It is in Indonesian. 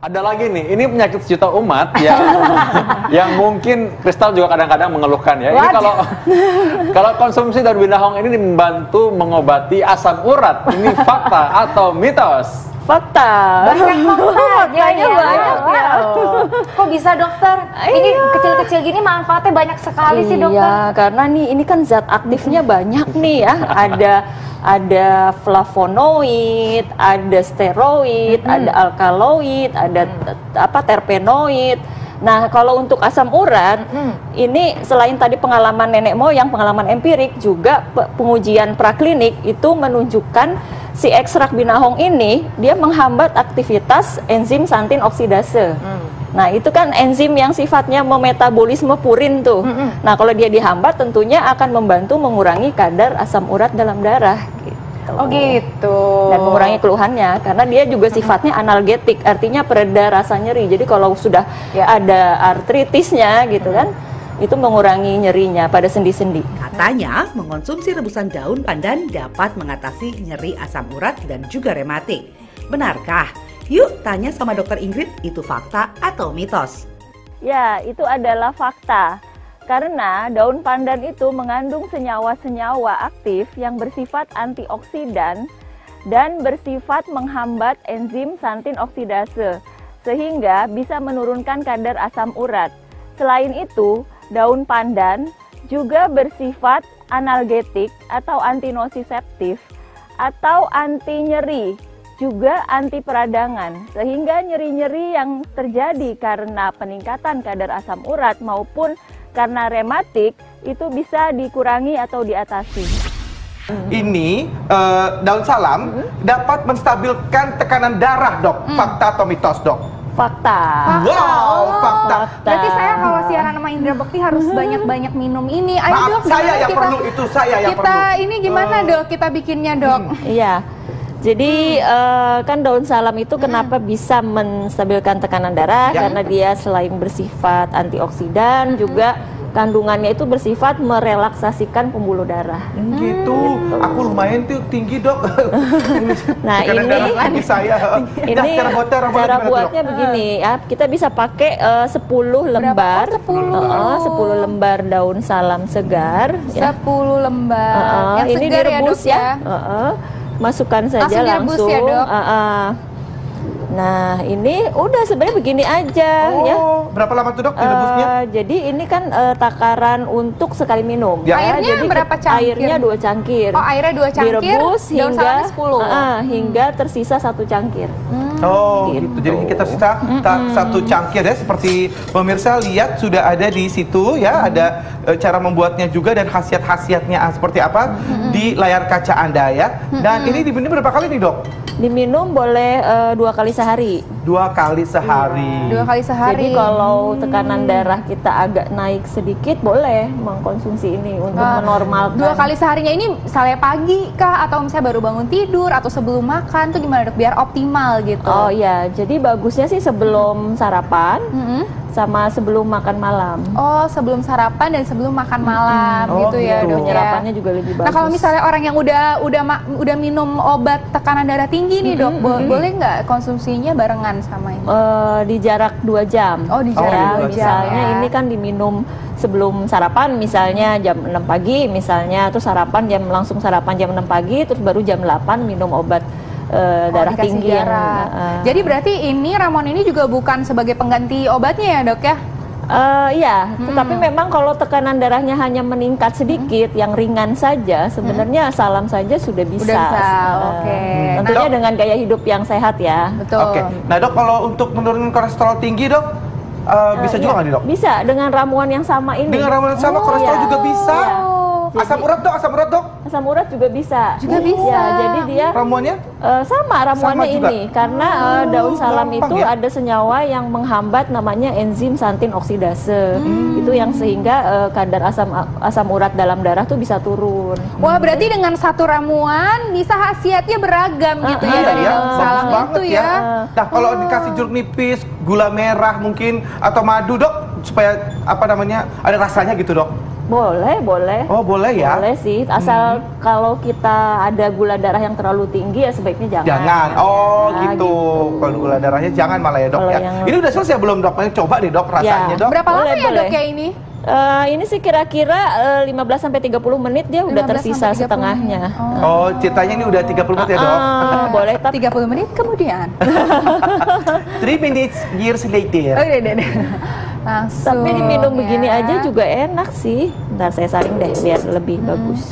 Ada lagi nih, ini penyakit sejuta umat yang mungkin Kristal juga kadang-kadang mengeluhkan ya. Ini kalau konsumsi daun bidahong ini membantu mengobati asam urat. Ini fakta atau mitos? Fakta. Banyak faktanya ya. Banyak ya. Kok bisa dokter? Ini kecil-kecil gini manfaatnya banyak sekali sih dokter. Iya, karena nih ini kan zat aktifnya banyak nih ya. Ada flavonoid, ada steroid, ada alkaloid, ada terpenoid. Nah, kalau untuk asam urat, ini selain tadi pengalaman nenek moyang, pengalaman empirik, juga pengujian praklinik itu menunjukkan si ekstrak binahong ini dia menghambat aktivitas enzim santin oksidase. Nah, itu kan enzim yang sifatnya memetabolisme purin tuh. Nah, kalau dia dihambat tentunya akan membantu mengurangi kadar asam urat dalam darah gitu. Oh gitu. Dan mengurangi keluhannya karena dia juga sifatnya analgetik, artinya pereda rasa nyeri. Jadi kalau sudah ada artritisnya gitu kan, itu mengurangi nyerinya pada sendi-sendi. Katanya mengonsumsi rebusan daun pandan dapat mengatasi nyeri asam urat dan juga rematik. Benarkah? Yuk tanya sama Dokter Ingrid, itu fakta atau mitos? Ya, itu adalah fakta. Karena daun pandan itu mengandung senyawa-senyawa aktif yang bersifat antioksidan dan bersifat menghambat enzim santin oksidase, sehingga bisa menurunkan kadar asam urat. Selain itu, daun pandan juga bersifat analgetik atau antinosiseptif atau anti nyeri, juga anti peradangan, sehingga nyeri-nyeri yang terjadi karena peningkatan kadar asam urat maupun karena rematik itu bisa dikurangi atau diatasi. Ini daun salam dapat menstabilkan tekanan darah, dok. Fakta atau mitos, dok? Fakta. Wow, fakta. Berarti saya kalau siaran sama Indra Bekti harus banyak-banyak minum ini. Ayo Maaf, dok, saya yang kita, perlu itu, saya yang kita perlu. ini gimana dok? Kita bikinnya dok. Iya. Jadi kan daun salam itu kenapa bisa menstabilkan tekanan darah? Karena dia selain bersifat antioksidan juga kandungannya itu bersifat merelaksasikan pembuluh darah. Gitu. Aku lumayan tuh tinggi, dok. Nah, ini saya. Ini cara buatnya begini ya. Kita bisa pakai 10 lembar. 10 lembar daun salam segar. 10 lembar. Yang ini segar direbus ya, dok, ya. Masukkan saja langsung. Ya, dok? Nah, ini udah sebenarnya begini aja ya. Berapa lama tuh, dok, direbusnya? Jadi ini kan takaran untuk sekali minum. Ya. Airnya jadi berapa cangkir? Airnya 2 cangkir. Oh, airnya 2 cangkir. Direbus daun hingga salamnya 10. Hingga tersisa 1 cangkir. Oh, gitu. Jadi kita sisa 1 cangkir ya. Seperti pemirsa lihat sudah ada di situ ya. Ada cara membuatnya juga dan khasiat-khasiatnya seperti apa di layar kaca Anda ya. Dan ini diminum berapa kali nih, dok? Diminum boleh 2 kali sehari. 2 kali sehari. 2 kali sehari. Jadi kalau tekanan darah kita agak naik sedikit, boleh mengkonsumsi ini untuk menormalkan. 2 kali seharinya ini misalnya pagi kah? Atau misalnya baru bangun tidur? Atau sebelum makan? Tuh gimana, dok? Biar optimal gitu. Oh iya, jadi bagusnya sih sebelum sarapan sama sebelum makan malam. Oh, sebelum sarapan dan sebelum makan malam gitu ya, dok. Penyerapannya juga lebih bagus. Nah, kalau misalnya orang yang udah minum obat tekanan darah tinggi nih, dok, boleh nggak konsumsinya barengan sama ini? Di jarak 2 jam. Oh, di jarak 2 jam. Misalnya ini kan diminum sebelum sarapan, misalnya jam 6 pagi misalnya, terus langsung sarapan jam 6 pagi, terus baru jam 8 minum obat darah tinggi. Jadi berarti ini ramuan ini juga bukan sebagai pengganti obatnya ya, dok ya? Iya, tetapi memang kalau tekanan darahnya hanya meningkat sedikit, yang ringan saja, sebenarnya salam saja sudah bisa. Udah bisa, oke. Tentunya dengan gaya hidup yang sehat ya. Betul. Oke. Nah, dok, kalau untuk menurunkan kolesterol tinggi, dok, bisa juga nggak nih, dok? Bisa, dengan ramuan yang sama ini. Dengan ramuan yang sama kolesterol juga bisa. Asam urat, dok, asam urat, dok? Asam urat juga bisa. Juga bisa. Ya, jadi dia ramuannya? Sama ramuannya Sama juga? ini. Karena daun salam gampang itu ya? ada senyawa yang menghambat namanya enzim santin oksidase. Itu yang sehingga kadar asam urat dalam darah tuh bisa turun. Wah, berarti dengan satu ramuan bisa khasiatnya beragam gitu ya dari daun salam itu ya. Nah, kalau dikasih jeruk nipis, gula merah mungkin atau madu, dok, supaya apa namanya ada rasanya gitu, dok? Boleh, boleh. Oh, boleh ya? Boleh sih, asal kalau kita ada gula darah yang terlalu tinggi ya sebaiknya jangan. Jangan. Oh, Nah, gitu. Kalau gula darahnya jangan malah ya, Dok Kalau ya. yang- Ini udah selesai belum, Dok? Coba deh, Dok, rasanya, Ya. Dok. Berapa lama Boleh, ya boleh. dok ya ini? Ini sih kira-kira 15-30 menit dia udah 15 tersisa sampai 30 setengahnya. menit. Oh, ceritanya ini udah 30 menit ya, Dok? Boleh, tapi 30 menit kemudian. 3 minutes years later. Oh, udah. Langsung. tapi diminum begini ya. aja juga enak sih. Ntar saya saring deh biar lebih bagus.